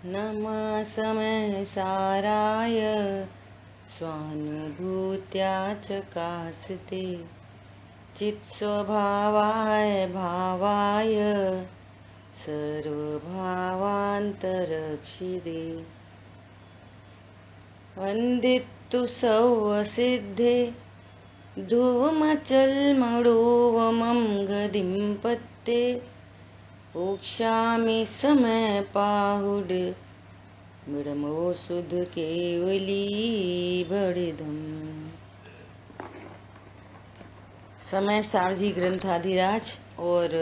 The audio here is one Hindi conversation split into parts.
नमः समय साराय स्वानुभूत्या चकास्ते चित्स्वभावाय भावाय सर्वभावान्तरक्षिदे वन्दितु सौवसिद्धे धुवमचलमडोवमं गदिं पत्ते ओक्ष्यामि समय पाहुड ब्रह्मो सुध केवली बड़िधम। समय सारथी ग्रंथाधिराज और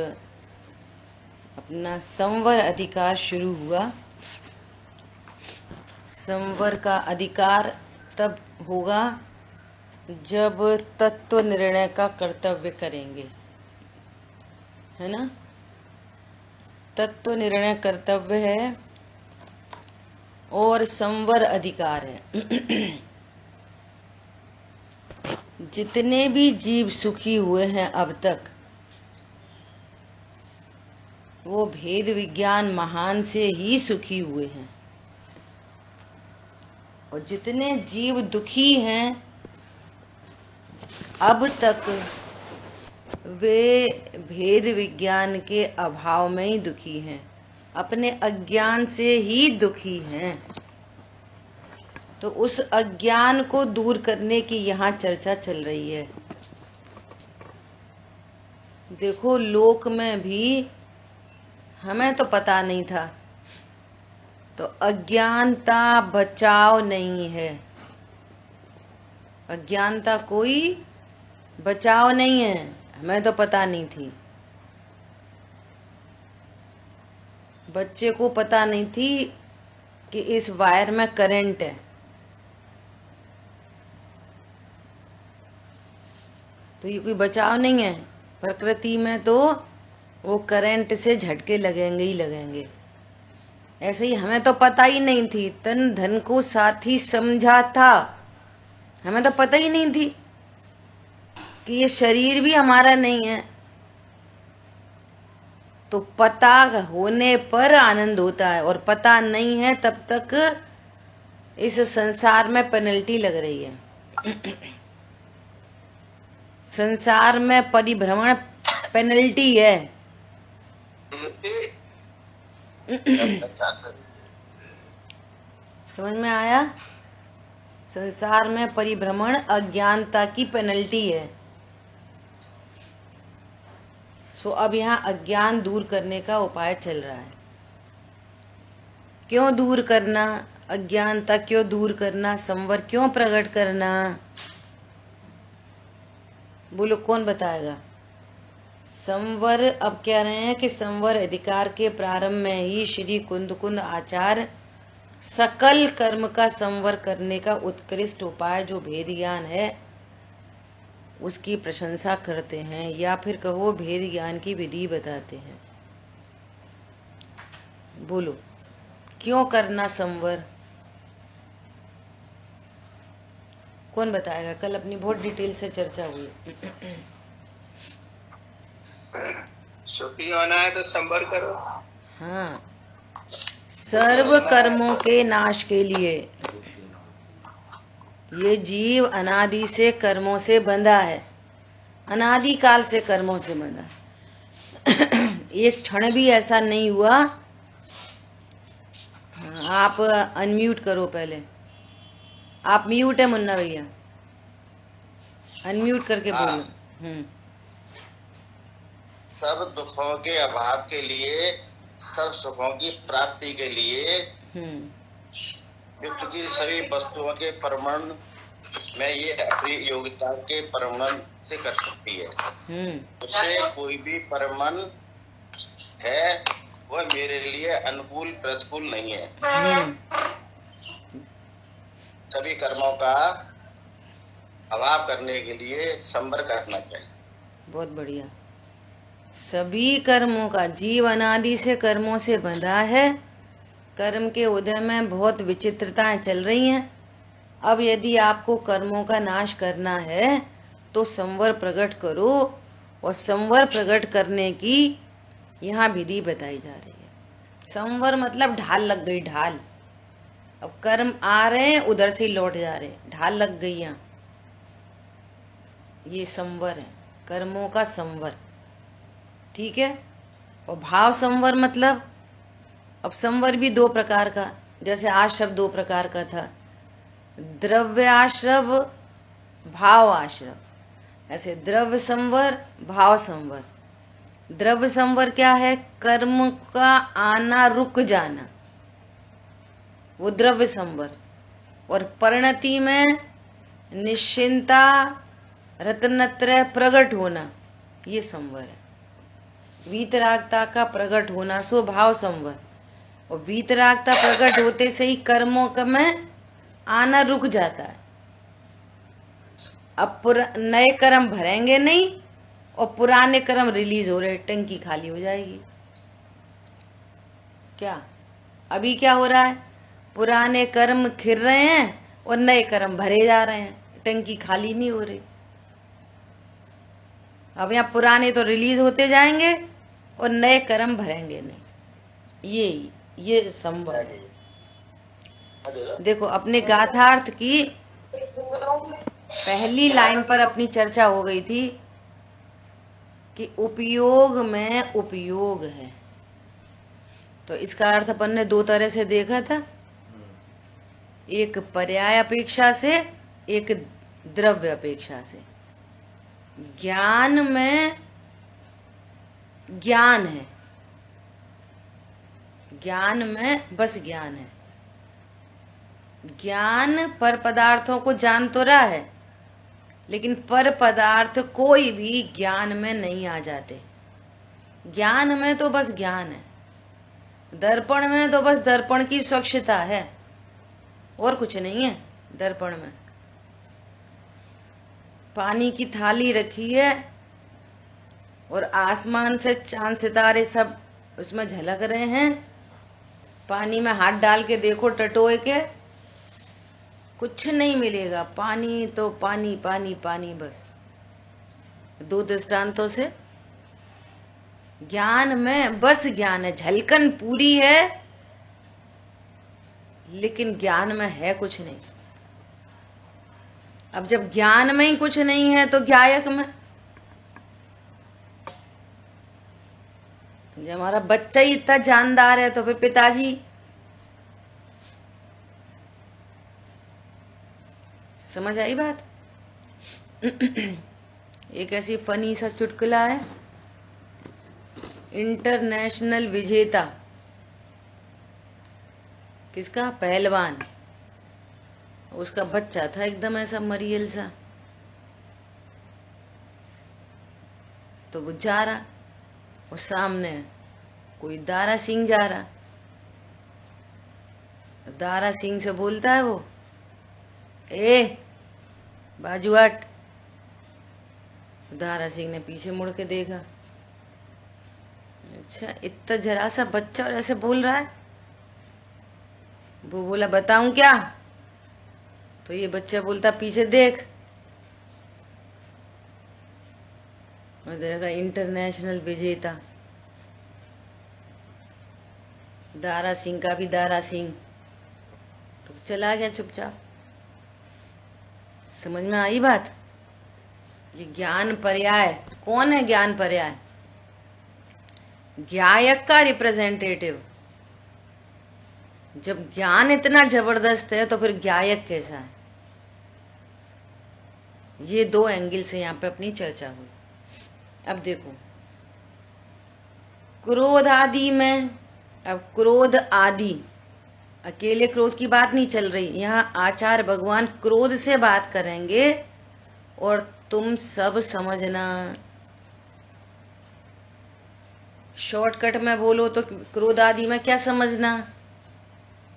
अपना संवर अधिकार शुरू हुआ। संवर का अधिकार तब होगा जब तत्व निर्णय का कर्तव्य करेंगे, है ना। तत्व निर्णय कर्तव्य है और संवर अधिकार है। जितने भी जीव सुखी हुए हैं अब तक, वो भेद विज्ञान महान से ही सुखी हुए हैं, और जितने जीव दुखी हैं अब तक, वे भेद विज्ञान के अभाव में ही दुखी हैं, अपने अज्ञान से ही दुखी हैं। तो उस अज्ञान को दूर करने की यहाँ चर्चा चल रही है। देखो, लोक में भी हमें तो पता नहीं था, तो अज्ञानता बचाव नहीं है। अज्ञानता कोई बचाव नहीं है, हमें तो पता नहीं थी। बच्चे को पता नहीं थी कि इस वायर में करंट है, तो ये कोई बचाव नहीं है। प्रकृति में तो वो करंट से झटके लगेंगे ही लगेंगे। ऐसे ही हमें तो पता ही नहीं थी, तन धन को साथी समझा था, हमें तो पता ही नहीं थी कि ये शरीर भी हमारा नहीं है। तो पता होने पर आनंद होता है, और पता नहीं है तब तक इस संसार में पेनल्टी लग रही है। संसार में परिभ्रमण पेनल्टी है। समझ में आया? संसार में परिभ्रमण अज्ञानता की पेनल्टी है। सो अब यहाँ अज्ञान दूर करने का उपाय चल रहा है। क्यों दूर करना? अज्ञानता क्यों दूर करना? संवर क्यों प्रकट करना? बोलो, कौन बताएगा? संवर, अब कह रहे हैं कि संवर अधिकार के प्रारंभ में ही श्री कुंद आचार्य सकल कर्म का संवर करने का उत्कृष्ट उपाय जो भेद ज्ञान है उसकी प्रशंसा करते हैं, या फिर कहो भेद ज्ञान की विधि बताते हैं। बोलो, क्यों करना संवर? कौन बताएगा? कल अपनी बहुत डिटेल से चर्चा हुई। सुखी होना है तो संवर करो। हाँ, सर्व कर्मों के नाश के लिए। ये जीव अनादि से कर्मों से बंधा है, अनादि काल से कर्मों से बंधा है। एक क्षण भी ऐसा नहीं हुआ। आप अनम्यूट करो पहले। आप म्यूट है मुन्ना भैया, अनम्यूट करके बोलो। सब दुखों के अभाव के लिए, सब सुखों की प्राप्ति के लिए विश्व की सभी वस्तुओं के परमाणु में ये अपनी योग्यता के परमाणु से कर सकती है। उसे कोई भी परमाणु है वह मेरे लिए अनुकूल प्रतिकूल नहीं है। सभी कर्मों का अभाव करने के लिए संवर करना चाहिए। बहुत बढ़िया। सभी कर्मों का, जीव अनादि से कर्मों से बंधा है। कर्म के उदय में बहुत विचित्रताएं चल रही हैं। अब यदि आपको कर्मों का नाश करना है तो संवर प्रकट करो, और संवर प्रकट करने की यहाँ विधि बताई जा रही है। संवर मतलब ढाल लग गई, ढाल। अब कर्म आ रहे हैं, उधर से ही लौट जा रहे, ढाल लग गई यहाँ, ये संवर है, कर्मों का संवर। ठीक है। और भाव संवर मतलब, अब संवर भी दो प्रकार का, जैसे आश्रव दो प्रकार का था, द्रव्य आश्रव, भाव आश्रव। ऐसे द्रव्य संवर, भाव संवर। द्रव्य संवर क्या है? कर्म का आना रुक जाना, वो द्रव्य संवर। और परिणति में निश्चिंता, रत्नत्रय प्रकट होना, ये संवर है। वीतरागता का प्रकट होना सो भाव संवर। और वीतरागता प्रकट होते से ही कर्मों का में आना रुक जाता है। अब नए कर्म भरेंगे नहीं और पुराने कर्म रिलीज हो रहे, टंकी खाली हो जाएगी। क्या अभी क्या हो रहा है? पुराने कर्म खिर रहे हैं और नए कर्म भरे जा रहे हैं, टंकी खाली नहीं हो रही। अब यहाँ पुराने तो रिलीज होते जाएंगे और नए कर्म भरेंगे नहीं। ये संभव है। देखो, अपने गाथार्थ की पहली लाइन पर अपनी चर्चा हो गई थी कि उपयोग में उपयोग है। तो इसका अर्थ अपन ने दो तरह से देखा था, एक पर्याय अपेक्षा से, एक द्रव्य अपेक्षा से। ज्ञान में ज्ञान है, ज्ञान में बस ज्ञान है। ज्ञान पर पदार्थों को जान तो रहा है, लेकिन पर पदार्थ कोई भी ज्ञान में नहीं आ जाते। ज्ञान में तो बस ज्ञान है, दर्पण में तो बस दर्पण की स्वच्छता है, और कुछ नहीं है। दर्पण में पानी की थाली रखी है और आसमान से चांद सितारे सब उसमें झलक रहे हैं। पानी में हाथ डाल के देखो टटोए के, कुछ नहीं मिलेगा, पानी तो पानी पानी पानी बस। दो दृष्टांतों से ज्ञान में बस ज्ञान है, झलकन पूरी है, लेकिन ज्ञान में है कुछ नहीं। अब जब ज्ञान में ही कुछ नहीं है तो ज्ञायक में, जब हमारा बच्चा ही इतना जानदार है तो फिर पिताजी। समझ आई बात? एक ऐसी फनी सा चुटकुला है, इंटरनेशनल विजेता किसका? पहलवान। उसका बच्चा था एकदम ऐसा मरियल सा, तो वो जा रहा और सामने कोई दारा सिंह जा रहा। दारा सिंह से बोलता है वो, ए बाजू हट। दारा सिंह ने पीछे मुड़ के देखा, अच्छा इतना जरा सा बच्चा और ऐसे बोल रहा है। वो बोला बताऊं क्या? तो ये बच्चा बोलता पीछे देख। और देखा इंटरनेशनल विजेता दारा सिंह का भी दारा सिंह, तो चला गया चुपचाप। समझ में आई बात? ये ज्ञान पर्याय कौन है? ज्ञान पर्याय ज्ञायक का रिप्रेजेंटेटिव। जब ज्ञान इतना जबरदस्त है तो फिर ज्ञायक कैसा है? ये दो एंगल से यहाँ पे अपनी चर्चा हुई। अब देखो, क्रोध आदि में, अब क्रोध आदि अकेले क्रोध की बात नहीं चल रही, यहाँ आचार्य भगवान क्रोध से बात करेंगे। और तुम सब समझना, शॉर्टकट में बोलो तो क्रोध आदि में क्या समझना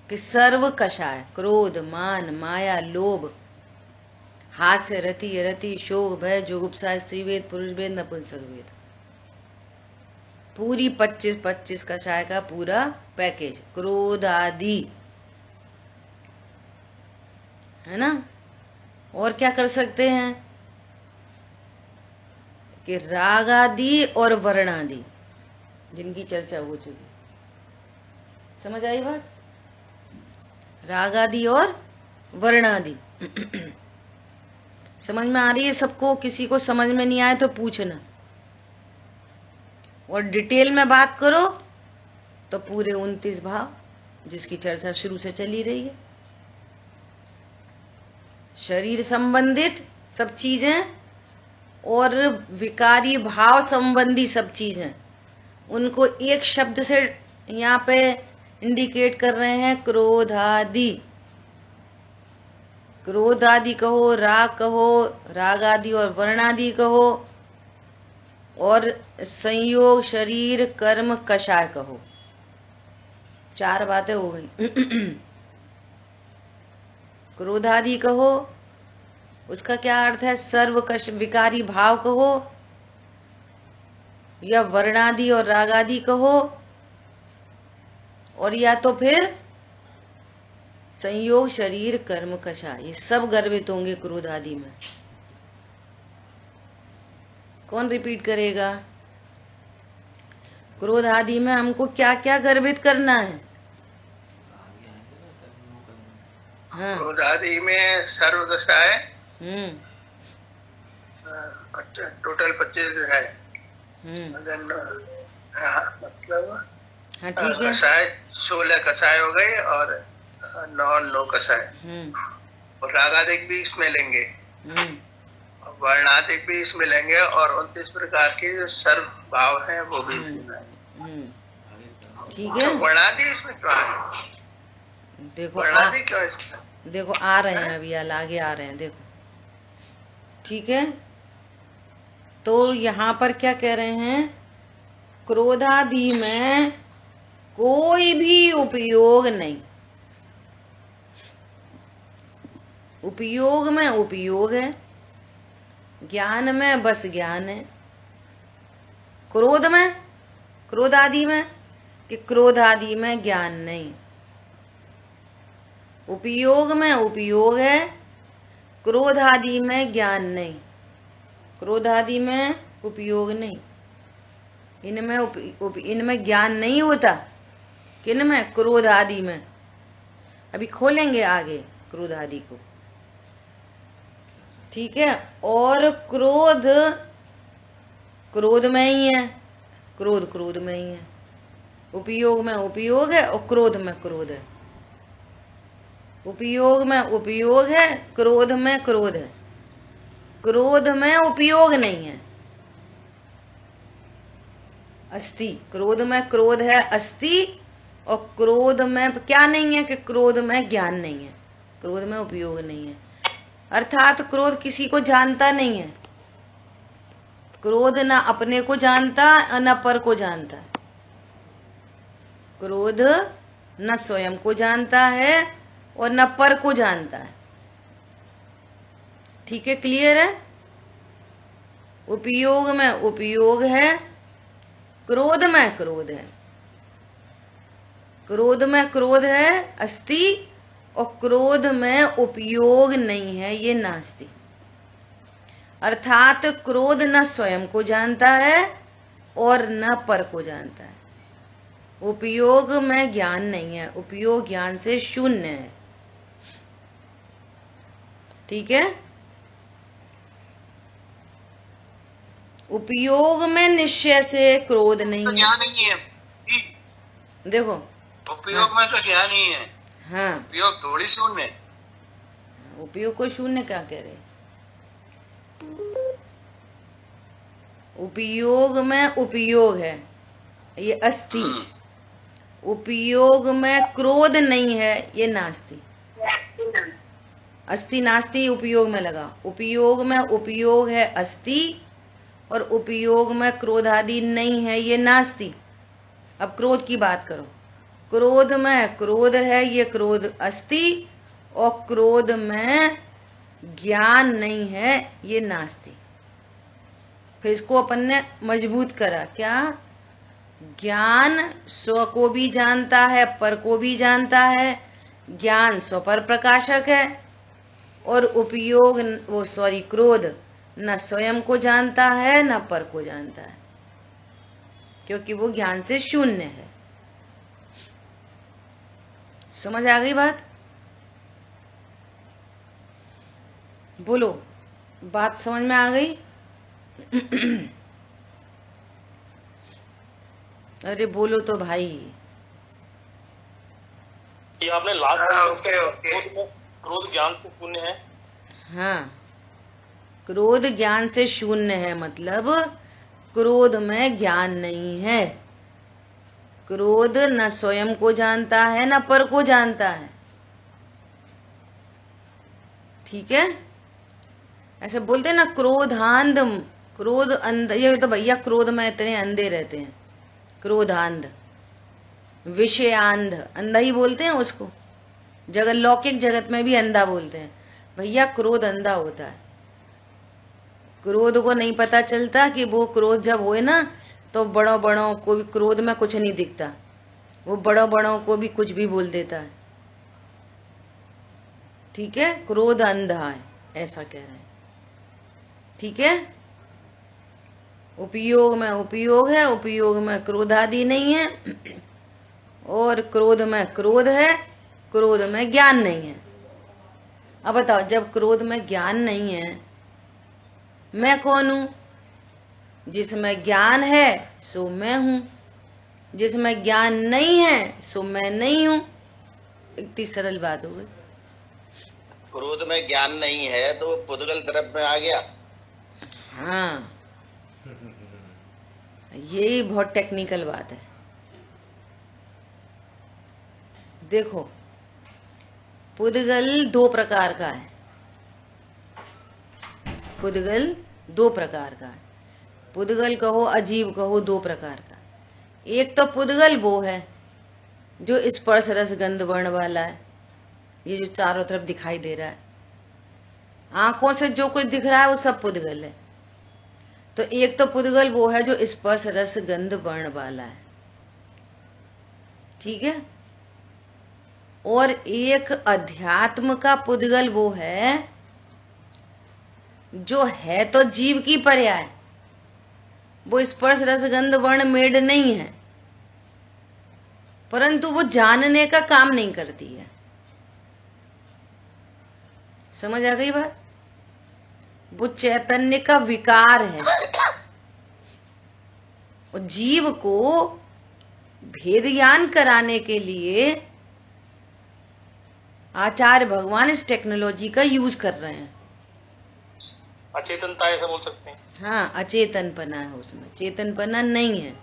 कि सर्व कषाय, क्रोध, मान, माया, लोभ, हास्य, रति, रति, शोक, भय, जुगुप्सा, स्त्री भेद, पुरुष भेद, नपुंसक भेद, पूरी 25 कषाय का पूरा पैकेज क्रोध आदि है ना। और क्या कर सकते हैं कि राग आदि और वर्ण आदि, जिनकी चर्चा हो चुकी, समझ आई बात? राग आदि और वर्ण आदि समझ में आ रही है सबको? किसी को समझ में नहीं आए तो पूछना, और डिटेल में बात करो तो पूरे 29 भाव जिसकी चर्चा शुरू से चली रही है, शरीर संबंधित सब चीजें और विकारी भाव संबंधी सब चीजें, उनको एक शब्द से यहाँ पे इंडिकेट कर रहे हैं, क्रोध आदि। क्रोध आदि कहो, राग कहो, राग आदि और वर्ण आदि कहो, और संयोग शरीर कर्म कषाय कहो। 4 बातें हो गई। क्रोध आदि कहो, उसका क्या अर्थ है? सर्व कष विकारी भाव कहो, या वर्णादि और राग आदि कहो, और या तो फिर संयोग शरीर कर्म कषाय, ये सब गर्वित होंगे क्रोध आदि में। कौन रिपीट करेगा? क्रोध आदि में हमको क्या क्या गर्वित करना है? हाँ, क्रोध आदि में सर्वदशाएं टोटल 25 है। मतलब हाँ ठीक है, कषाय 16 कषाय हो गए और 9 कषाय, और रागादिक भी इसमें लेंगे, वर्णादिक भी इसमें लेंगे, और 29 प्रकार के जो सर्व भाव हैं वो भी ठीक है। वर्णादि इसमें क्यों आ रहे? देखो आ रहे हैं, अभी आगे आ रहे हैं, देखो ठीक है। तो यहाँ पर क्या कह रहे हैं? क्रोधादि में कोई भी उपयोग नहीं। उपयोग में उपयोग है, ज्ञान में बस ज्ञान है। क्रोध में, क्रोध आदि में, कि क्रोध आदि में ज्ञान नहीं। उपयोग में उपयोग है, क्रोध आदि में ज्ञान नहीं। क्रोध आदि में उपयोग नहीं, इनमें ज्ञान नहीं होता। किन में? क्रोध आदि में। अभी खोलेंगे आगे क्रोध आदि को, ठीक है। और क्रोध क्रोध में ही है, क्रोध क्रोध में ही है। उपयोग में उपयोग है और क्रोध में क्रोध है। उपयोग में उपयोग है, क्रोध में क्रोध है। क्रोध में उपयोग नहीं है, अस्ति। क्रोध में क्रोध है, अस्ति। और क्रोध में क्या नहीं है? कि क्रोध में ज्ञान नहीं है, क्रोध में उपयोग नहीं है। अर्थात क्रोध किसी को जानता नहीं है। क्रोध न अपने को जानता न पर को जानता है। क्रोध न स्वयं को जानता है और न पर को जानता है। ठीक है, क्लियर है? उपयोग में उपयोग है, क्रोध में क्रोध है। क्रोध में क्रोध है, अस्ति। और क्रोध में उपयोग नहीं है, ये नास्ति। अर्थात क्रोध न स्वयं को जानता है और न पर को जानता है। उपयोग में ज्ञान नहीं है, उपयोग ज्ञान से शून्य है। ठीक है। उपयोग में निश्चय से क्रोध नहीं है। ज्ञान नहीं है, देखो उपयोग में तो ज्ञान ही है। हाँ, उपयोग थोड़ी शून्य। उपयोग को शून्य क्या कह रहे? उपयोग में उपयोग है, ये अस्ति। उपयोग में क्रोध नहीं है, ये नास्ति। अस्ति नास्ति उपयोग में लगा। उपयोग में उपयोग है, अस्ति। और उपयोग में क्रोध आदि नहीं है, ये नास्ति। अब क्रोध की बात करो। क्रोध में क्रोध है, ये क्रोध अस्ति। और क्रोध में ज्ञान नहीं है, ये नास्ति। फिर इसको अपन ने मजबूत करा, क्या? ज्ञान स्व को भी जानता है, पर को भी जानता है। ज्ञान स्व पर प्रकाशक है। और उपयोग क्रोध न स्वयं को जानता है न पर को जानता है, क्योंकि वो ज्ञान से शून्य है। समझ आ गई बात? बोलो, बात समझ में आ गई? अरे बोलो तो भाई। ये आपने लास्ट क्रोध ज्ञान से शून्य है। हाँ, क्रोध ज्ञान से शून्य है, मतलब क्रोध में ज्ञान नहीं है। क्रोध न स्वयं को जानता है न पर को जानता है। ठीक है, ऐसे बोलते हैं ना, क्रोधांध, क्रोध अंध। ये तो भैया क्रोध में इतने अंधे रहते हैं, क्रोधांध, विषयांध, अंधा ही बोलते हैं उसको। जगत, लौकिक जगत में भी अंधा बोलते हैं। भैया क्रोध अंधा होता है। क्रोध को नहीं पता चलता कि वो क्रोध जब होए ना, तो बड़ों बड़ों को भी क्रोध में कुछ नहीं दिखता, वो बड़ों बड़ों को भी कुछ भी बोल देता है। ठीक है, क्रोध अंधा है, ऐसा कह रहे हैं। ठीक है, उपयोग में उपयोग है, उपयोग में क्रोध आदि नहीं है, और क्रोध में क्रोध है, क्रोध में ज्ञान नहीं है। अब बताओ, जब क्रोध में ज्ञान नहीं है, मैं कौन हूं? जिसमें ज्ञान है सो मैं हूं, जिसमें ज्ञान नहीं है सो मैं नहीं हूं। इतनी सरल बात हो गई। क्रोध में ज्ञान नहीं है तो पुद्गल तरफ में आ गया। हाँ, यही बहुत टेक्निकल बात है। देखो, पुद्गल दो प्रकार का है। पुद्गल दो प्रकार का है। पुद्गल कहो, अजीव कहो, दो प्रकार का। एक तो पुद्गल वो है जो स्पर्श रस गंध वर्ण वाला है, ये जो चारों तरफ दिखाई दे रहा है, आंखों से जो कुछ दिख रहा है वो सब पुद्गल है। तो एक तो पुद्गल वो है जो स्पर्श रस गंध वर्ण वाला है। ठीक है, और एक अध्यात्म का पुद्गल वो है जो है तो जीव की पर्याय, वो स्पर्श रस गंध वर्ण मेड नहीं है, परंतु वो जानने का काम नहीं करती है। समझ आ गई बात? वो चैतन्य का विकार है। और जीव को भेद ज्ञान कराने के लिए आचार्य भगवान इस टेक्नोलॉजी का यूज कर रहे हैं। अचेतनता ऐसा बोल सकते हैं। हाँ, अचेतनपना है उसमें, चेतनपना नहीं है।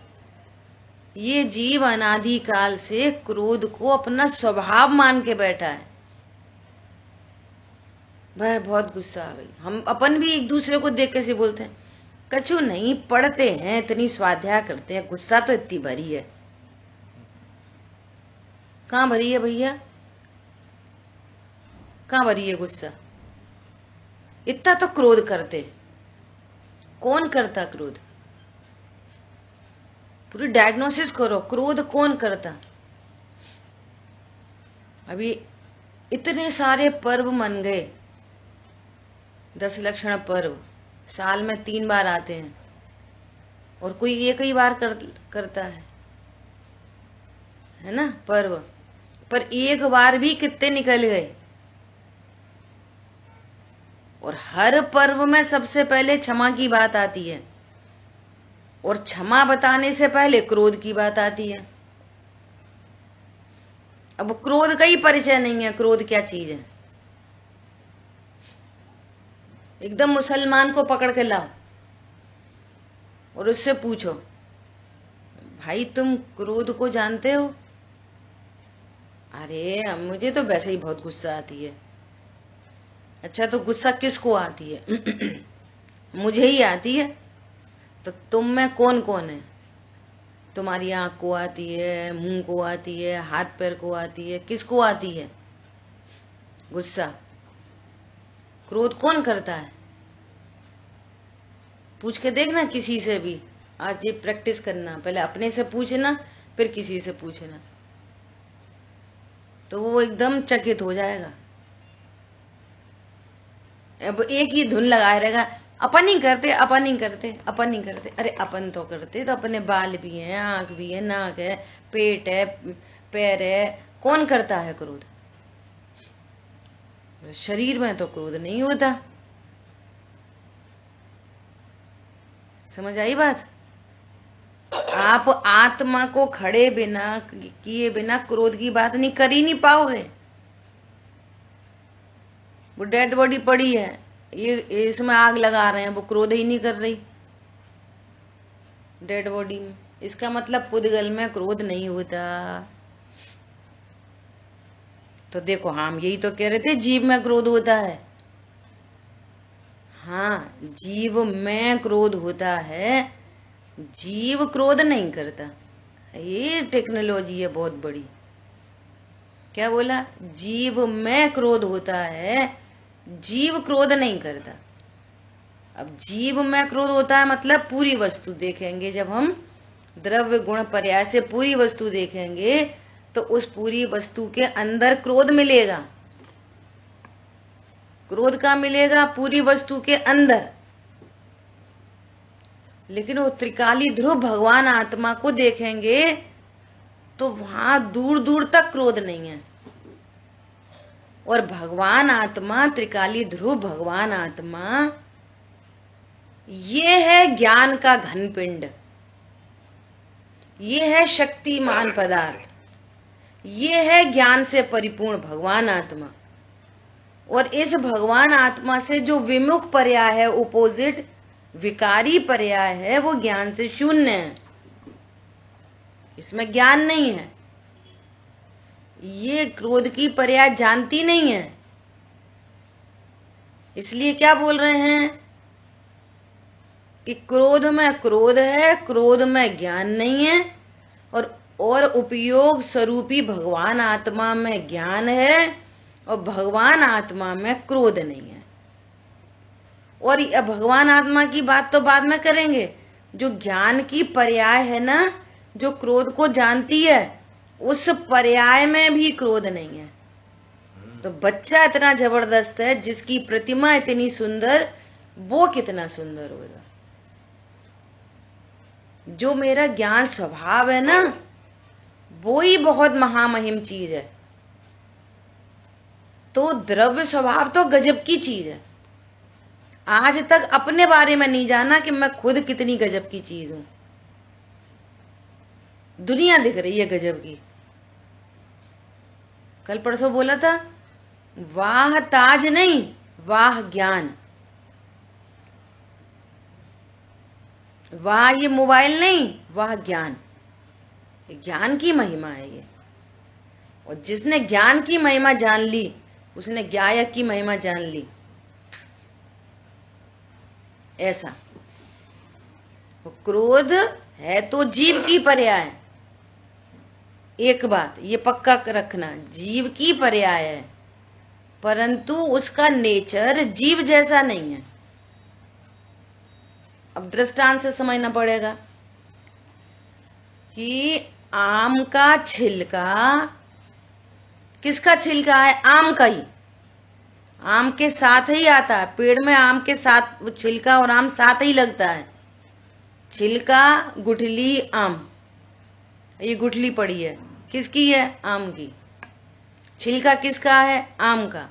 ये जीव अनादि काल से क्रोध को अपना स्वभाव मान के बैठा है। भाई बहुत गुस्सा आ गई, हम अपन भी एक दूसरे को देख के से बोलते हैं, कछु नहीं पढ़ते हैं, इतनी स्वाध्याय करते हैं, गुस्सा तो इतनी भरी है। कहाँ भरी है भैया? कहाँ भरी है गुस्सा? इतना तो क्रोध करते। कौन करता क्रोध? पूरी डायग्नोसिस करो, क्रोध कौन करता? अभी इतने सारे पर्व मन गए, 10 लक्षण पर्व साल में 3 बार आते हैं, और कोई एक ही बार करता है ना पर्व, पर एक बार भी कितने निकल गए। और हर पर्व में सबसे पहले क्षमा की बात आती है, और क्षमा बताने से पहले क्रोध की बात आती है। अब क्रोध का ही परिचय नहीं है, क्रोध क्या चीज है। एकदम मुसलमान को पकड़ के लाओ और उससे पूछो, भाई तुम क्रोध को जानते हो? अरे मुझे तो वैसे ही बहुत गुस्सा आती है। अच्छा, तो गुस्सा किसको आती है? मुझे ही आती है। तो तुम में कौन कौन है? तुम्हारी आंख को आती है, मुंह को आती है, हाथ पैर को आती है, किसको आती है गुस्सा? क्रोध कौन करता है? पूछ के देखना किसी से भी। आज ये प्रैक्टिस करना, पहले अपने से पूछना, फिर किसी से पूछना, तो वो एकदम चकित हो जाएगा। अब एक ही धुन लगाए रहेगा, अपन ही करते, अपन ही करते, अपन ही करते। अरे अपन तो करते, तो अपने बाल भी हैं, आंख भी है, नाक है, पेट है, पैर है, कौन करता है क्रोध? शरीर में तो क्रोध नहीं होता। समझ आई बात? आप आत्मा को खड़े बिना किए बिना क्रोध की बात नहीं कर ही नहीं पाओगे। वो डेड बॉडी पड़ी है, ये इसमें आग लगा रहे हैं, वो क्रोध ही नहीं कर रही डेड बॉडी में। इसका मतलब पुद्गल में क्रोध नहीं होता। तो देखो हम यही तो कह रहे थे जीव में क्रोध होता है। हाँ, जीव में क्रोध होता है, जीव क्रोध नहीं करता। ये टेक्नोलॉजी है बहुत बड़ी। क्या बोला? जीव में क्रोध होता है, जीव क्रोध नहीं करता। अब जीव में क्रोध होता है मतलब पूरी वस्तु देखेंगे, जब हम द्रव्य गुण पर्याय से पूरी वस्तु देखेंगे तो उस पूरी वस्तु के अंदर क्रोध मिलेगा। क्रोध का मिलेगा पूरी वस्तु के अंदर। लेकिन वो त्रिकाली ध्रुव भगवान आत्मा को देखेंगे तो वहां दूर दूर तक क्रोध नहीं है। और भगवान आत्मा, त्रिकाली ध्रुव भगवान आत्मा, ये है ज्ञान का घन पिंड, ये है शक्तिमान पदार्थ, ये है ज्ञान से परिपूर्ण भगवान आत्मा। और इस भगवान आत्मा से जो विमुख पर्याय है, ओपोजिट विकारी पर्याय है, वो ज्ञान से शून्य है। इसमें ज्ञान नहीं है। ये क्रोध की पर्याय जानती नहीं है। इसलिए क्या बोल रहे हैं कि क्रोध में क्रोध है, क्रोध में ज्ञान नहीं है, और उपयोग स्वरूपी भगवान आत्मा में ज्ञान है और भगवान आत्मा में क्रोध नहीं है। और भगवान आत्मा की बात तो बाद में करेंगे। जो ज्ञान की पर्याय है ना, जो क्रोध को जानती है, उस पर्याय में भी क्रोध नहीं है। तो बच्चा इतना जबरदस्त है, जिसकी प्रतिमा इतनी सुंदर, वो कितना सुंदर होगा। जो मेरा ज्ञान स्वभाव है ना, वो ही बहुत महामहिम चीज है। तो द्रव्य स्वभाव तो गजब की चीज है। आज तक अपने बारे में नहीं जाना कि मैं खुद कितनी गजब की चीज हूं। दुनिया दिख रही है गजब की। कल परसों बोला था, वाह ताज नहीं, वाह ज्ञान। वाह ये मोबाइल नहीं, वाह ज्ञान। ज्ञान की महिमा है ये। और जिसने ज्ञान की महिमा जान ली, उसने ज्ञायक की महिमा जान ली। ऐसा वो क्रोध है तो जीव की पर्याय। एक बात ये पक्का रखना, जीव की पर्याय है, परंतु उसका नेचर जीव जैसा नहीं है। अब दृष्टांत से समझना पड़ेगा कि आम का छिलका, किसका छिलका है? आम का ही। आम के साथ ही आता है, पेड़ में आम के साथ वो छिलका और आम साथ ही लगता है। छिलका, गुठली, आम। ये गुठली पड़ी है, किसकी है? आम की। छिलका किसका है? आम का।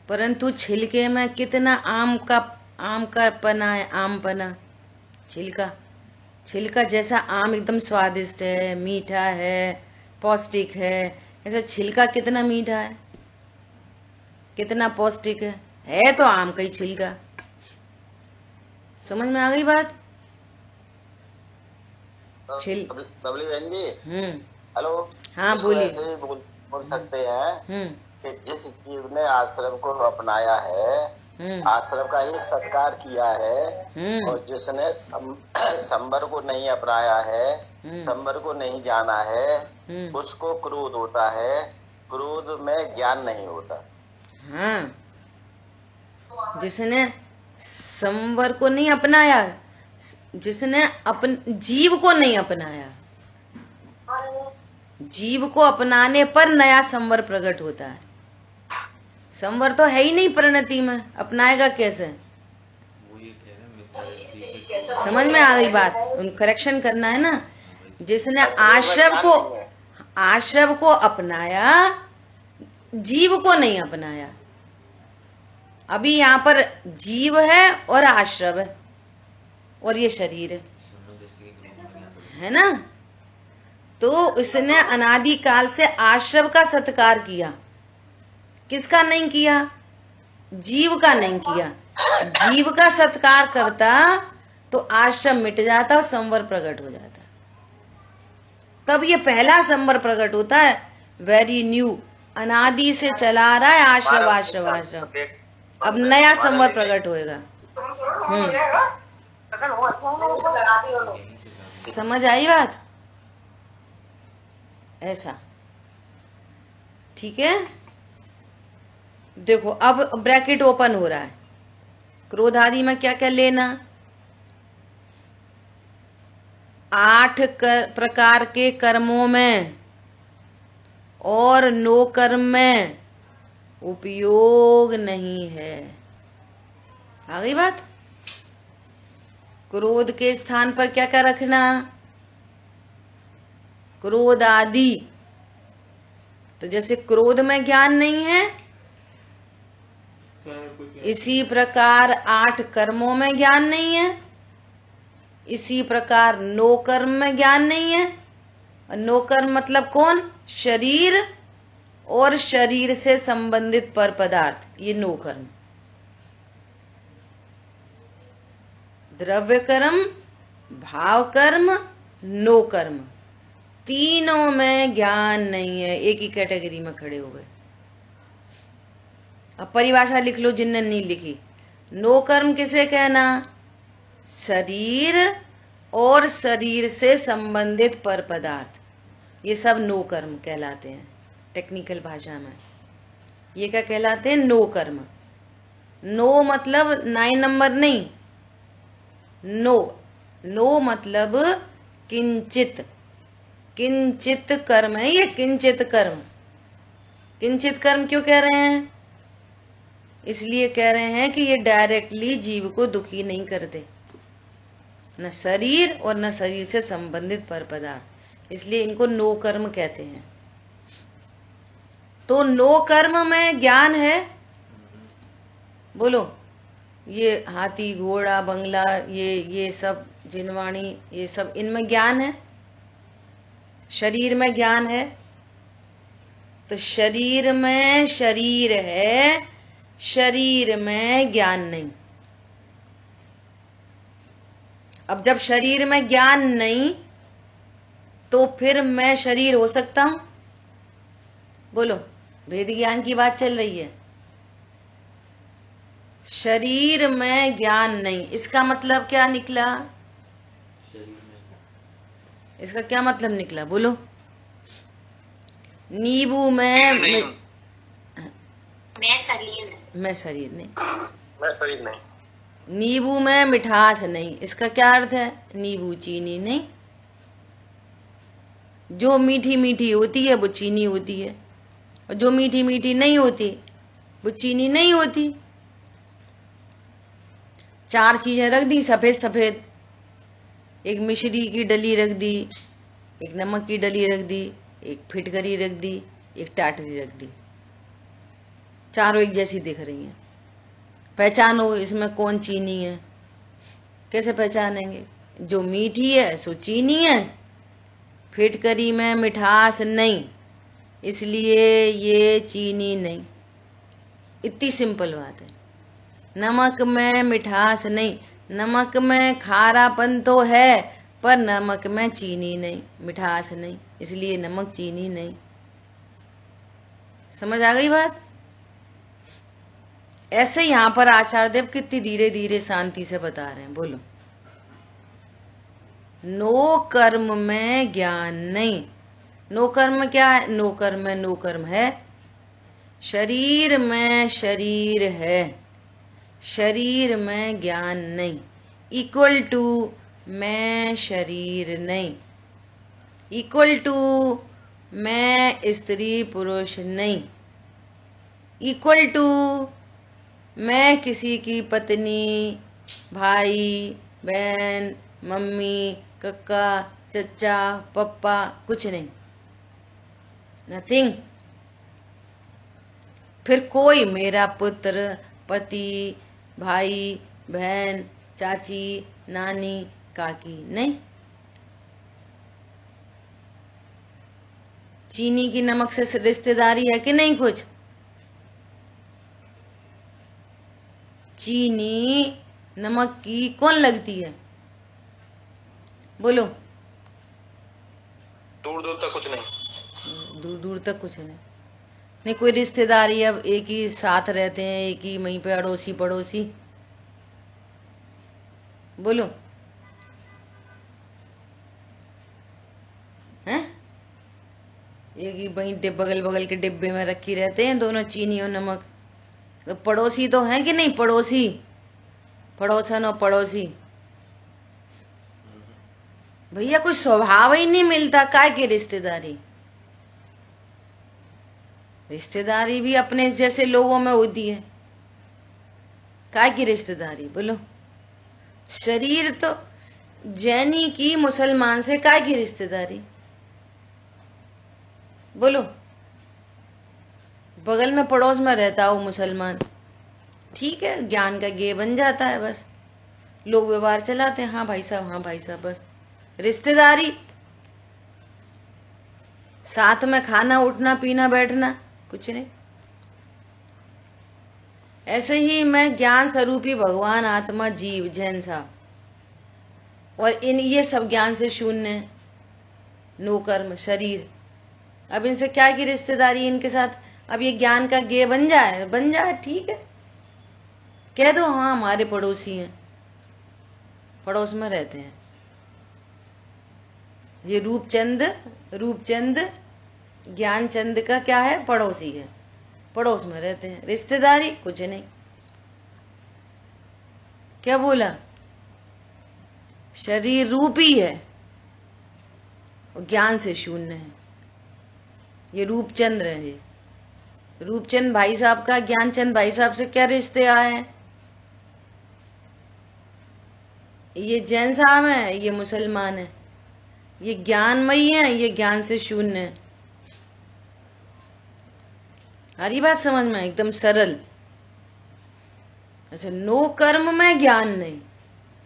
परंतु छिलके में कितना आम का पना है, आम पना। छिलका जैसा आम एकदम स्वादिष्ट है, मीठा है, पौष्टिक है, ऐसा छिलका कितना मीठा है, कितना पौष्टिक है तो आम का ही छिलका। समझ में आ गई बात? बबली बहन जी, हेलो। हाँ बोलिए। ऐसे बोल सकते हैं कि जिस जीव ने आश्रम को अपनाया है, आश्रम का ही सत्कार किया है, और जिसने संवर को नहीं अपनाया है, संवर को नहीं जाना है, उसको क्रोध होता है। क्रोध में ज्ञान नहीं होता। हाँ, जिसने संवर को नहीं अपनाया, जिसने जीव को नहीं अपनाया, जीव को अपनाने पर नया संवर प्रकट होता है। संवर तो है ही नहीं परिणति में, अपनाएगा कैसे? समझ में आ गई बात? उन करेक्शन करना है ना जिसने आश्रव को अपनाया, जीव को नहीं अपनाया। अभी यहाँ पर जीव है और आश्रव है और ये शरीर है ना। तो उसने अनादि काल से आश्रव का सत्कार किया, किसका नहीं किया? जीव का नहीं किया। जीव का सत्कार करता तो आश्रव मिट जाता और संवर प्रकट हो जाता। तब ये पहला संवर प्रकट होता है, वेरी न्यू, अनादि से चला रहा है आश्रव आश्रव आश्रव, अब नया संवर प्रकट होएगा। समझ आई बात? ऐसा ठीक है। देखो अब ब्रैकेट ओपन हो रहा है। क्रोध आदि में क्या क्या लेना? 8 प्रकार के कर्मों में और 9 कर्म में उपयोग नहीं है। आ गई बात? क्रोध के स्थान पर क्या क्या रखना? क्रोध आदि। तो जैसे क्रोध में ज्ञान नहीं है, इसी प्रकार 8 कर्मों में ज्ञान नहीं है, इसी प्रकार 9 कर्म में ज्ञान नहीं है। और 9 कर्म मतलब कौन? शरीर और शरीर से संबंधित पर पदार्थ, ये 9 कर्म। द्रव्य कर्म, भाव कर्म, 9 कर्म, तीनों में ज्ञान नहीं है। एक ही कैटेगरी में खड़े हो गए। अब परिभाषा लिख लो जिनने नहीं लिखी। 9 कर्म किसे कहना? शरीर और शरीर से संबंधित पर पदार्थ, ये सब 9 कर्म कहलाते हैं टेक्निकल भाषा में। ये क्या कहलाते हैं? 9 कर्म। 9 मतलब 9 नंबर नहीं, 9 मतलब किंचित, किंचित कर्म है ये। किंचित कर्म, किंचित कर्म क्यों कह रहे हैं? इसलिए कह रहे हैं कि ये डायरेक्टली जीव को दुखी नहीं करते, न शरीर और न शरीर से संबंधित पर पदार्थ, इसलिए इनको 9 कर्म कहते हैं। तो 9 कर्म में ज्ञान है। बोलो, ये हाथी घोड़ा बंगला, ये सब जिनवाणी, ये सब, इनमें ज्ञान है। शरीर में ज्ञान है। तो शरीर में शरीर है, शरीर में ज्ञान नहीं। अब जब शरीर में ज्ञान नहीं तो फिर मैं शरीर हो सकता हूं? बोलो, वेद ज्ञान की बात चल रही है। शरीर में ज्ञान नहीं, इसका मतलब क्या निकला? इसका क्या मतलब निकला? बोलो। नींबू में मैं शरीर नहीं। नींबू में मिठास नहीं, इसका क्या अर्थ है? नींबू चीनी नहीं। जो मीठी मीठी होती है वो चीनी होती है, और जो मीठी मीठी नहीं होती वो चीनी नहीं होती। 4 चीजें रख दी सफेद सफेद, एक मिश्री की डली रख दी, एक नमक की डली रख दी, एक फिटकरी रख दी, एक टाटरी रख दी। चारों एक जैसी दिख रही हैं। पहचानो इसमें कौन चीनी है? कैसे पहचानेंगे? जो मीठी है सो चीनी है, फिटकरी में मिठास नहीं, इसलिए ये चीनी नहीं। इतनी सिंपल बात है। नमक में मिठास नहीं, नमक में खारापन तो है पर नमक में चीनी नहीं, मिठास नहीं, इसलिए नमक चीनी नहीं। समझ आ गई बात? ऐसे यहां पर आचार्य देव कितनी धीरे धीरे शांति से बता रहे हैं। बोलो, 9 कर्म में ज्ञान नहीं। 9 कर्म क्या है? 9 कर्म में 9 कर्म है। शरीर में शरीर है, शरीर में ज्ञान नहीं। इक्वल टू मैं शरीर नहीं, इक्वल टू मैं स्त्री पुरुष नहीं, इक्वल टू मैं किसी की पत्नी, भाई, बहन, मम्मी, कक्का चचा, पप्पा, कुछ नहीं, नथिंग। फिर कोई मेरा पुत्र, पति, भाई, बहन, चाची, नानी, काकी नहीं। चीनी की नमक से रिश्तेदारी है कि नहीं कुछ? चीनी नमक की कौन लगती है? बोलो। दूर दूर तक कुछ नहीं। दूर दूर तक कुछ नहीं कोई रिश्तेदारी। अब एक ही साथ रहते हैं, एक ही वहीं पे अड़ोसी पड़ोसी। बोलो। हैं? एक ही वहीं बगल बगल के डिब्बे में रखी रहते हैं दोनों, चीनी और नमक। तो पड़ोसी तो हैं कि नहीं? पड़ोसी, पड़ोसन और पड़ोसी। भैया कोई स्वभाव ही नहीं मिलता, काय की रिश्तेदारी? रिश्तेदारी भी अपने जैसे लोगों में होती है, काय की रिश्तेदारी? बोलो। शरीर तो जैनी की मुसलमान से काय की रिश्तेदारी? बोलो। बगल में पड़ोस में रहता हो मुसलमान, ठीक है, ज्ञान का गे बन जाता है, बस लोग व्यवहार चलाते हैं, हाँ भाई साहब, हाँ भाई साहब, बस। रिश्तेदारी साथ में खाना, उठना, पीना, बैठना, कुछ नहीं। ऐसे ही मैं ज्ञान स्वरूपी भगवान, आत्मा, जीव, जैन साहब, और इन ये सब ज्ञान से शून्य है, नो कर्म, शरीर। अब इनसे क्या की रिश्तेदारी इनके साथ? अब ये ज्ञान का गे बन जाए, ठीक है, कह दो हाँ हमारे पड़ोसी हैं, पड़ोस में रहते हैं। ये रूपचंद ज्ञानचंद का क्या है? पड़ोसी है, पड़ोस में रहते हैं। रिश्तेदारी कुछ नहीं। क्या बोला? शरीर रूपी है और ज्ञान से शून्य है। ये रूपचंद है, ये रूपचंद भाई साहब का ज्ञानचंद भाई साहब से क्या रिश्ते आए हैं? ये जैन साहब है, ये मुसलमान है। ये ज्ञानमयी है, ये ज्ञान से शून्य है। हरी बात समझ में? एकदम सरल। अच्छा, नो कर्म में ज्ञान नहीं।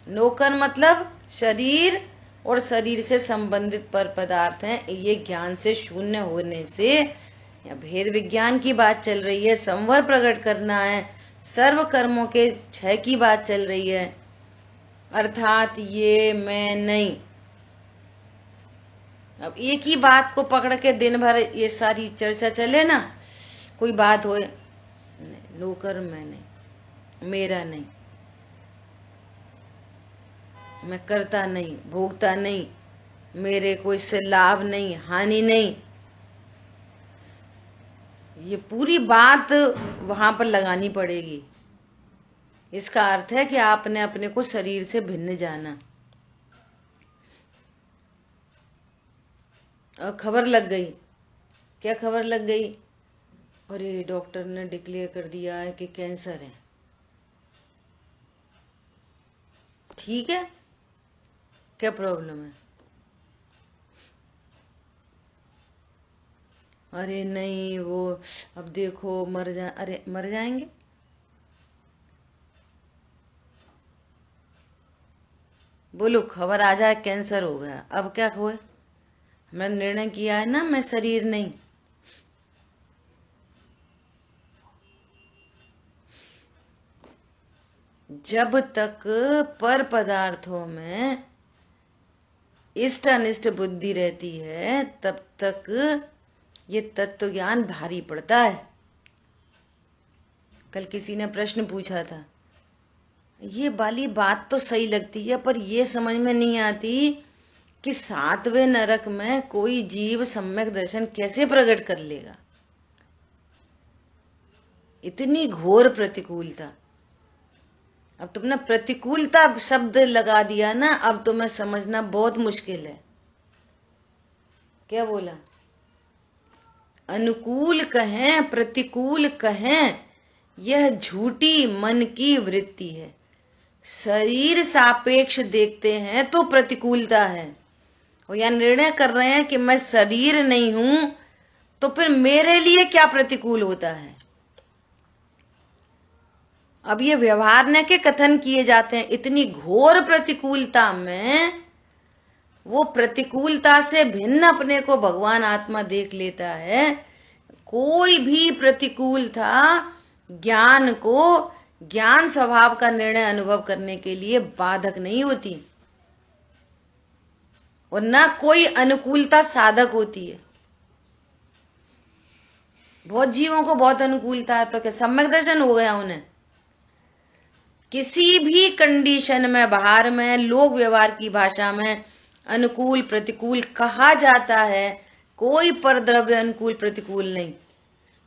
नो कर्म मतलब शरीर और शरीर से संबंधित पर पदार्थ हैं, ये ज्ञान से शून्य होने से, या भेद विज्ञान की बात चल रही है, संवर प्रकट करना है, सर्व कर्मों के क्षय की बात चल रही है, अर्थात ये मैं नहीं। अब एक ही बात को पकड़ के दिन भर ये सारी चर्चा चले ना, कोई बात हो, नो कर्म मैं नहीं, मेरा नहीं, मैं करता नहीं, भोगता नहीं, मेरे को इससे लाभ नहीं, हानि नहीं, ये पूरी बात वहां पर लगानी पड़ेगी। इसका अर्थ है कि आपने अपने को शरीर से भिन्न जाना। और खबर लग गई। क्या खबर लग गई? अरे डॉक्टर ने डिक्लेयर कर दिया है कि कैंसर है। ठीक है, क्या प्रॉब्लम है? अरे नहीं, वो अब देखो अरे मर जाएंगे। बोलो, खबर आ जाए कैंसर हो गया, अब क्या हुए? मैंने निर्णय किया है ना, मैं शरीर नहीं। जब तक पर पदार्थों में इष्ट अनिष्ट बुद्धि रहती है, तब तक ये तत्व ज्ञान भारी पड़ता है। कल किसी ने प्रश्न पूछा था, ये वाली बात तो सही लगती है, पर ये समझ में नहीं आती कि 7वें नरक में कोई जीव सम्यक दर्शन कैसे प्रकट कर लेगा। इतनी घोर प्रतिकूलता। अब तुमने प्रतिकूलता शब्द लगा दिया ना, अब तुम्हें समझना बहुत मुश्किल है। क्या बोला? अनुकूल कहें प्रतिकूल कहें, यह झूठी मन की वृत्ति है। शरीर सापेक्ष देखते हैं तो प्रतिकूलता है, और या निर्णय कर रहे हैं कि मैं शरीर नहीं हूं, तो फिर मेरे लिए क्या प्रतिकूल होता है। अब ये व्यवहार के कथन किए जाते हैं, इतनी घोर प्रतिकूलता में वो प्रतिकूलता से भिन्न अपने को भगवान आत्मा देख लेता है। कोई भी प्रतिकूलता ज्ञान को, ज्ञान स्वभाव का निर्णय अनुभव करने के लिए बाधक नहीं होती, और न कोई अनुकूलता साधक होती है। बहुत जीवों को बहुत अनुकूलता है, तो क्या सम्यक दर्शन हो गया उन्हें? किसी भी कंडीशन में, बाहर में, लोक व्यवहार की भाषा में अनुकूल प्रतिकूल कहा जाता है, कोई परद्रव्य अनुकूल प्रतिकूल नहीं।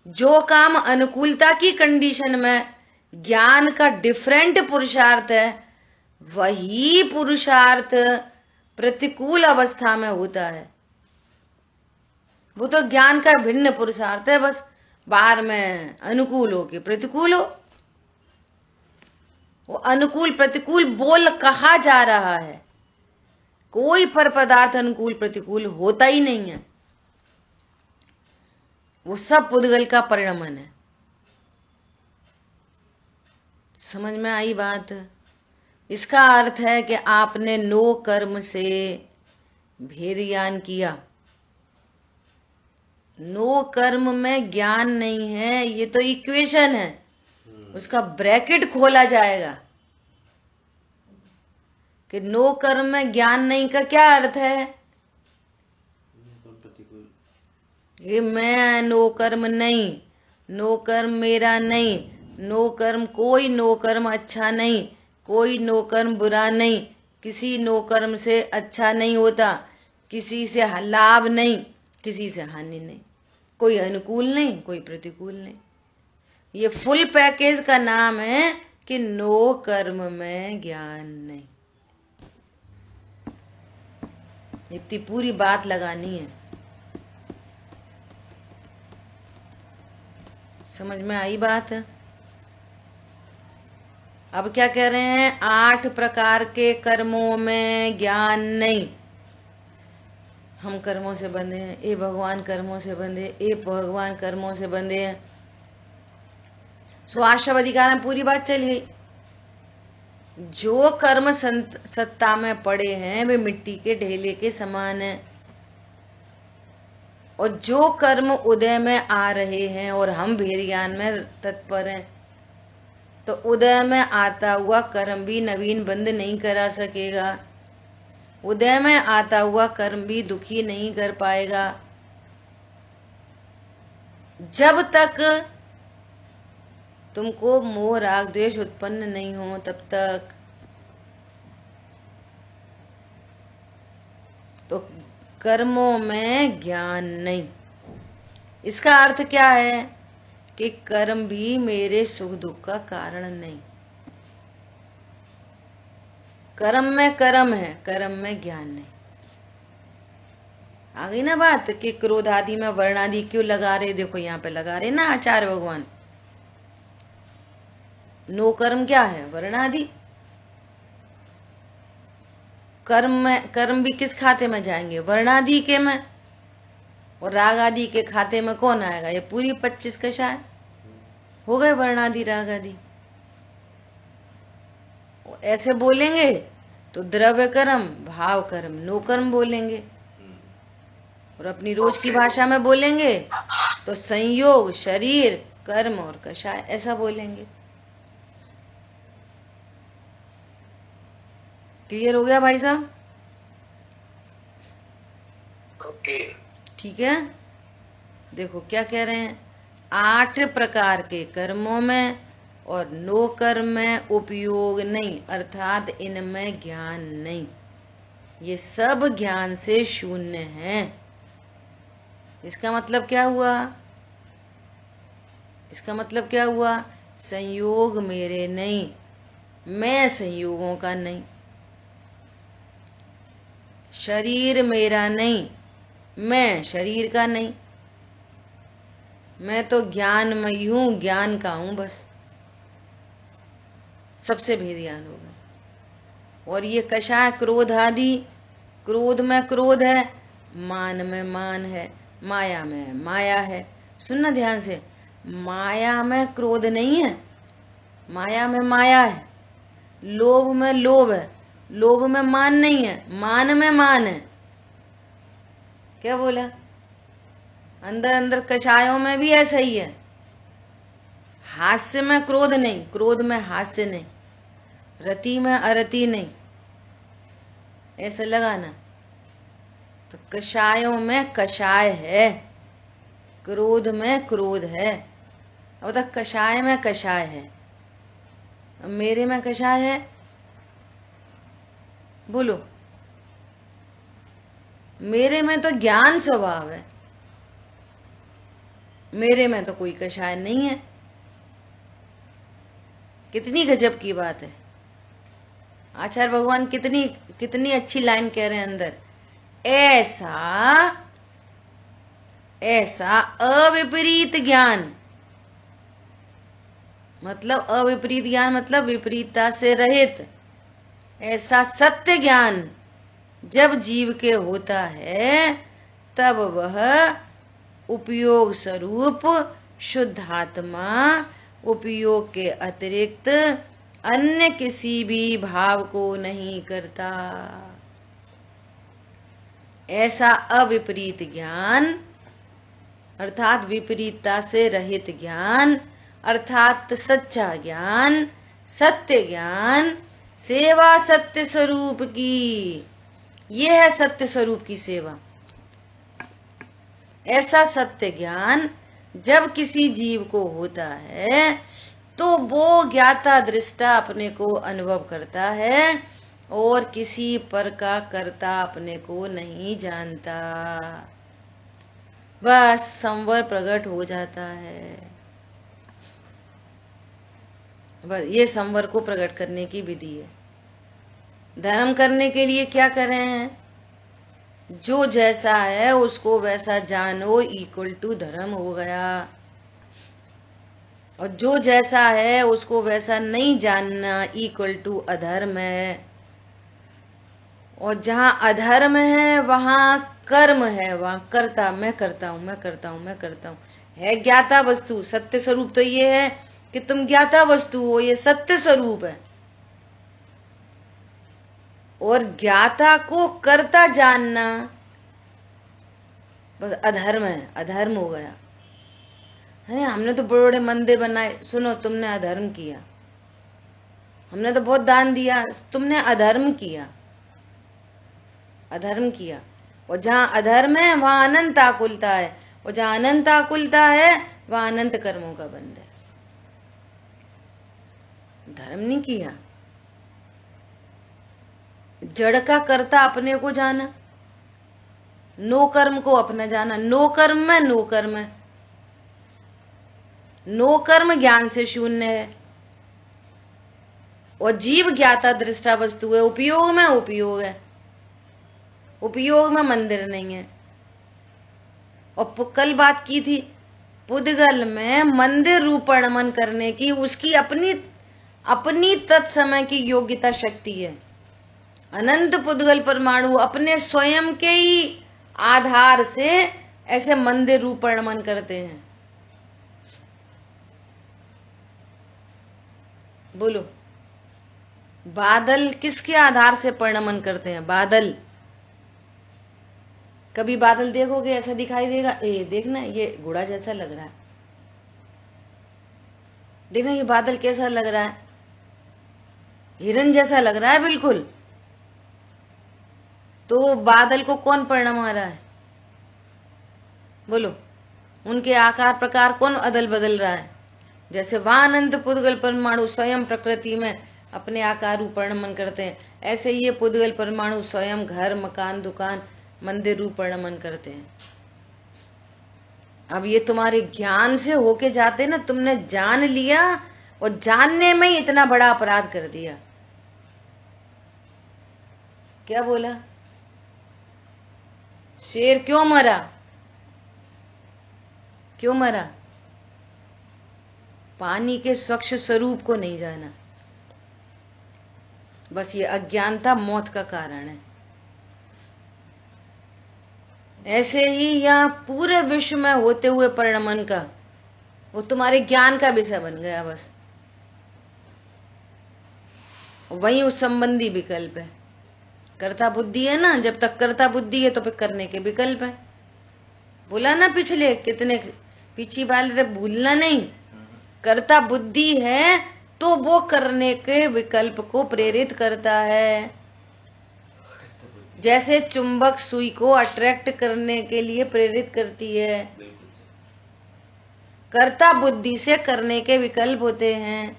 जो काम अनुकूलता की कंडीशन में ज्ञान का डिफरेंट पुरुषार्थ है, वही पुरुषार्थ प्रतिकूल अवस्था में होता है। वो तो ज्ञान का भिन्न पुरुषार्थ है, बस बाहर में अनुकूल हो कि प्रतिकूल हो। वो अनुकूल प्रतिकूल बोल कहा जा रहा है, कोई पर पदार्थ अनुकूल प्रतिकूल होता ही नहीं है। वो सब पुद्गल का परिणमन है। समझ में आई बात? इसका अर्थ है कि आपने नो कर्म से भेद ज्ञान किया। नो कर्म में ज्ञान नहीं है, ये तो इक्वेशन है, उसका ब्रैकेट खोला जाएगा कि नो कर्म में ज्ञान नहीं का क्या अर्थ है कि मैं नो कर्म नहीं, नो कर्म मेरा नहीं, नो कर्म, कोई नो कर्म अच्छा नहीं, कोई नो कर्म बुरा नहीं, किसी नो कर्म से अच्छा नहीं होता, किसी से लाभ नहीं, किसी से हानि नहीं, कोई अनुकूल नहीं, कोई प्रतिकूल नहीं। ये फुल पैकेज का नाम है कि नो कर्म में ज्ञान नहीं। इतनी पूरी बात लगानी है। समझ में आई बात? अब क्या कह रहे हैं? 8 प्रकार के कर्मों में ज्ञान नहीं। हम कर्मों से बंधे हैं, ए भगवान कर्मों से बंधे, ए भगवान कर्मों से बंधे हैं। स्वाश्रव अधिकार में पूरी बात चल गई। जो कर्म सत्ता में पड़े हैं वे मिट्टी के ढेले के समान हैं, और जो कर्म उदय में आ रहे हैं और हम भेद ज्ञान में तत्पर हैं, तो उदय में आता हुआ कर्म भी नवीन बंद नहीं करा सकेगा, उदय में आता हुआ कर्म भी दुखी नहीं कर पाएगा। जब तक तुमको मोह राग द्वेष उत्पन्न नहीं हो, तब तक तो कर्मों में ज्ञान नहीं। इसका अर्थ क्या है कि कर्म भी मेरे सुख दुख का कारण नहीं। कर्म में कर्म है, कर्म में ज्ञान नहीं। आ गई ना बात कि क्रोध आदि में वर्ण आदि क्यों लगा रहे? देखो यहाँ पे लगा रहे ना आचार्य भगवान। नो कर्म क्या है? वर्ण आदि। कर्म भी किस खाते में जाएंगे? वर्ण आदि के में। और राग आदि के खाते में कौन आएगा? ये पूरी 25 कषाय हो गए, वर्ण आदि राग आदि। ऐसे बोलेंगे तो द्रव्य कर्म, भाव कर्म, नो कर्म बोलेंगे, और अपनी रोज की भाषा में बोलेंगे तो संयोग, शरीर, कर्म और कषाय, ऐसा बोलेंगे। क्लियर हो गया भाई साहब? ओके, ठीक है। देखो क्या कह रहे हैं? 8 प्रकार के कर्मों में और नो कर्म में उपयोग नहीं, अर्थात इनमें ज्ञान नहीं। ये सब ज्ञान से शून्य है। इसका मतलब क्या हुआ? इसका मतलब क्या हुआ? संयोग मेरे नहीं, मैं संयोगों का नहीं। शरीर मेरा नहीं, मैं शरीर का नहीं। मैं तो ज्ञानमयी हूं, ज्ञान का हूं बस। सबसे भेद ज्ञान होगा। और ये कषाय, क्रोध आदि क्रोध में क्रोध है, मान में मान है, माया में माया है। सुनना ध्यान से, माया में क्रोध नहीं है, माया में माया है। लोभ में लोभ है, लोभ में मान नहीं है, मान में मान है। क्या बोला? अंदर अंदर कषायों में भी ऐसा ही है। हास्य में क्रोध नहीं, क्रोध में हास्य नहीं, रति में अरति नहीं, ऐसा लगाना। तो कषायों में कषाय है, क्रोध में क्रोध है। अब तक कषाय में कषाय है, अब मेरे में कषाय है। बोलो, मेरे में तो ज्ञान स्वभाव है, मेरे में तो कोई कषाय नहीं है। कितनी गजब की बात है। आचार्य भगवान कितनी कितनी अच्छी लाइन कह रहे हैं अंदर। ऐसा ऐसा अविपरीत ज्ञान, मतलब अविपरीत ज्ञान मतलब विपरीतता से रहित, ऐसा सत्य ज्ञान जब जीव के होता है तब वह उपयोग स्वरूप शुद्धात्मा उपयोग के अतिरिक्त अन्य किसी भी भाव को नहीं करता। ऐसा अविपरीत ज्ञान अर्थात विपरीतता से रहित ज्ञान अर्थात सच्चा ज्ञान, सत्य ज्ञान, सेवा सत्य स्वरूप की, यह है सत्य स्वरूप की सेवा। ऐसा सत्य ज्ञान जब किसी जीव को होता है तो वो ज्ञाता दृष्टा अपने को अनुभव करता है और किसी पर का कर्ता अपने को नहीं जानता। बस संवर प्रकट हो जाता है। बस ये संवर को प्रकट करने की विधि है। धर्म करने के लिए क्या कर रहे हैं? जो जैसा है उसको वैसा जानो, इक्वल टू धर्म हो गया। और जो जैसा है उसको वैसा नहीं जानना, इक्वल टू अधर्म है। और जहां अधर्म है वहां कर्म है, वहां करता, मैं करता हूं, मैं करता हूं, मैं करता हूं। है ज्ञाता वस्तु। सत्य स्वरूप तो ये है कि तुम ज्ञाता वस्तु हो, ये सत्य स्वरूप है। और ज्ञाता को कर्ता जानना बस अधर्म है, अधर्म हो गया है। हमने तो बड़े बड़े मंदिर बनाए, सुनो तुमने अधर्म किया। हमने तो बहुत दान दिया, तुमने अधर्म किया, अधर्म किया। और जहां अधर्म है वहां अनंत आकुलता है, और जहां अनंत आकुलता है वहां अनंत कर्मों का बंध है। धर्म नहीं किया। जड़ का कर्ता अपने को जाना, नो कर्म को अपना जाना। नो कर्म में नो कर्म है, नो कर्म ज्ञान से शून्य है। और जीव ज्ञाता दृष्टा वस्तु है, उपयोग में उपयोग है, उपयोग में मंदिर नहीं है। और कल बात की थी, पुद्गल में मंदिर रूपणमन करने की उसकी अपनी तत्समय की योग्यता शक्ति है। अनंत पुद्गल परमाणु अपने स्वयं के ही आधार से ऐसे मंदिर रूपणमन करते हैं। बोलो, बादल किसके आधार से परिणमन करते हैं? बादल। कभी बादल देखोगे ऐसा दिखाई देगा, ए देखना ये घोड़ा जैसा लग रहा है, देखना ये बादल कैसा लग रहा है, हिरन जैसा लग रहा है बिल्कुल। तो बादल को कौन परिणमा रहा है? बोलो, उनके आकार प्रकार कौन अदल बदल रहा है? जैसे वहां अनंत पुद्गल परमाणु स्वयं प्रकृति में अपने आकार रूप परिणमन करते हैं, ऐसे ये पुद्गल परमाणु स्वयं घर, मकान, दुकान, मंदिर रूप परिणमन करते हैं। अब ये तुम्हारे ज्ञान से होके जाते ना, तुमने जान लिया और जानने में ही इतना बड़ा अपराध कर दिया। क्या बोला? शेर क्यों मरा? क्यों मरा? पानी के स्वच्छ स्वरूप को नहीं जाना। बस ये अज्ञानता मौत का कारण है। ऐसे ही यहाँ पूरे विश्व में होते हुए परिणमन का वो तुम्हारे ज्ञान का विषय बन गया बस। वही उस संबंधी विकल्प है। कर्ता बुद्धि है ना, जब तक कर्ता बुद्धि है तो फिर करने के विकल्प है। बोला ना पिछले कितने पीछे वाले थे, भूलना नहीं। कर्ता बुद्धि है तो वो करने के विकल्प को प्रेरित करता है। जैसे चुंबक सुई को अट्रैक्ट करने के लिए प्रेरित करती है, कर्ता बुद्धि से करने के विकल्प होते हैं।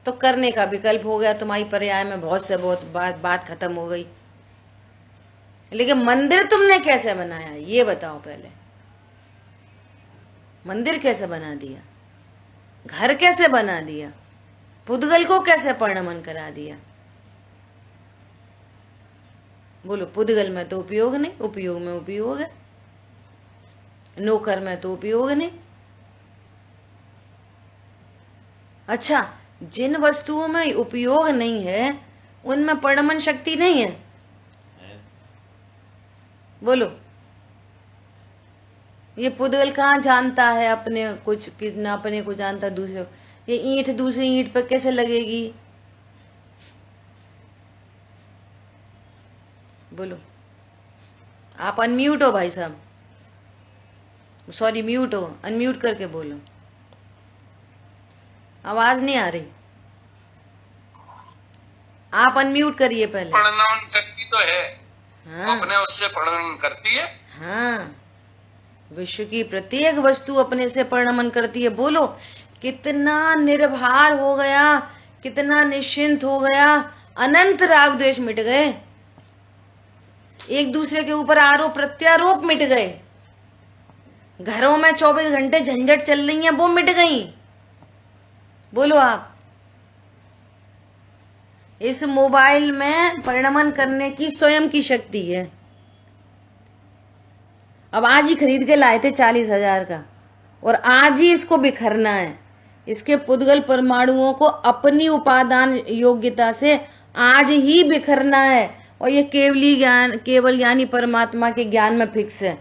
तो करने का विकल्प हो गया तुम्हारी पर्याय में, बहुत से बहुत बात खत्म हो गई। लेकिन मंदिर तुमने कैसे बनाया ये बताओ पहले। मंदिर कैसे बना दिया, घर कैसे बना दिया, पुद्गल को कैसे परिणमन करा दिया? बोलो, पुद्गल में तो उपयोग नहीं, उपयोग में उपयोग है। नौकर में तो उपयोग नहीं। अच्छा, जिन वस्तुओं में उपयोग नहीं है उनमें परिणमन शक्ति नहीं है। बोलो, ये पुद्गल कहाँ जानता है अपने कुछ, कितना अपने को जानता दूसरे। ये ईंट दूसरी ईंट पर कैसे लगेगी? बोलो, आप अनम्यूट हो भाई साहब, सॉरी म्यूट हो, अनम्यूट करके बोलो, आवाज नहीं आ रही। आप अनम्यूट करिए पहले। परिणमन शक्ति तो है। हाँ, अपने उससे परिणमन करती है। हाँ, विश्व की प्रत्येक वस्तु अपने से परिणमन करती है। बोलो, कितना निर्भर हो गया, कितना निश्चिंत हो गया, अनंत राग द्वेष मिट गए, एक दूसरे के ऊपर आरोप प्रत्यारोप मिट गए, घरों में 24 घंटे झंझट चल रही है वो मिट गई। बोलो आप, इस मोबाइल में परिणमन करने की स्वयं की शक्ति है। अब आज ही खरीद के लाए थे 40,000 का, और आज ही इसको बिखरना है। इसके पुद्गल परमाणुओं को अपनी उपादान योग्यता से आज ही बिखरना है, और ये केवल ज्ञानी परमात्मा के ज्ञान में फिक्स है।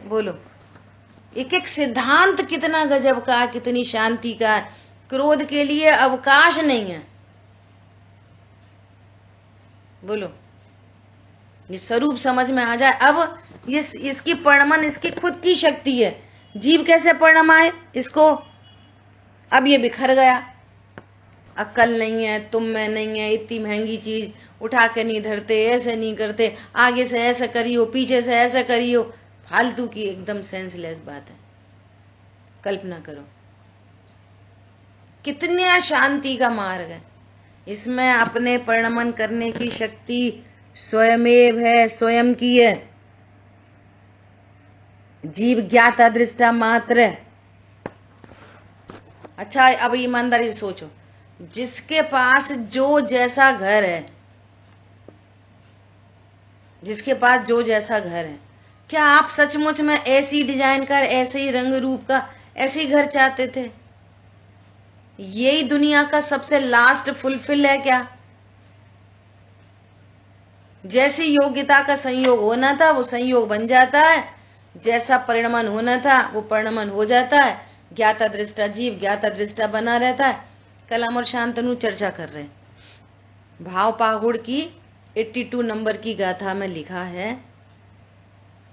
बोलो, एक एक सिद्धांत कितना गजब का है, कितनी शांति का है। क्रोध के लिए अवकाश नहीं है। बोलो, ये स्वरूप समझ में आ जाए। अब इसकी परिणमन इसकी खुद की शक्ति है। जीव कैसे परिणमाए इसको? अब ये बिखर गया, अक्ल नहीं है, तुम में नहीं है, इतनी महंगी चीज उठा के नहीं धरते, ऐसे नहीं करते, आगे से ऐसा करियो, पीछे से ऐसा करियो, फालतू की एकदम सेंसलेस बात है। कल्पना करो कितनी शांति का मार्ग है। इसमें अपने परिणमन करने की शक्ति स्वयमेव है, स्वयं की है। जीव ज्ञाता दृष्टा मात्र है। अच्छा, अब ईमानदारी से सोचो, जिसके पास जो जैसा घर है, जिसके पास जो जैसा घर है, क्या आप सचमुच में ऐसी डिजाइन का, ऐसे ही रंग रूप का, ऐसे ही घर चाहते थे? यही दुनिया का सबसे लास्ट फुलफिल है क्या? जैसी योग्यता का संयोग होना था वो संयोग बन जाता है, जैसा परिणमन होना था वो परिणमन हो जाता है। ज्ञाता दृष्टा जीव ज्ञाता दृष्टा बना रहता है। कलाम और शांतनु चर्चा कर रहे हैं। भाव पाहुड़ की 82 नंबर की गाथा में लिखा है,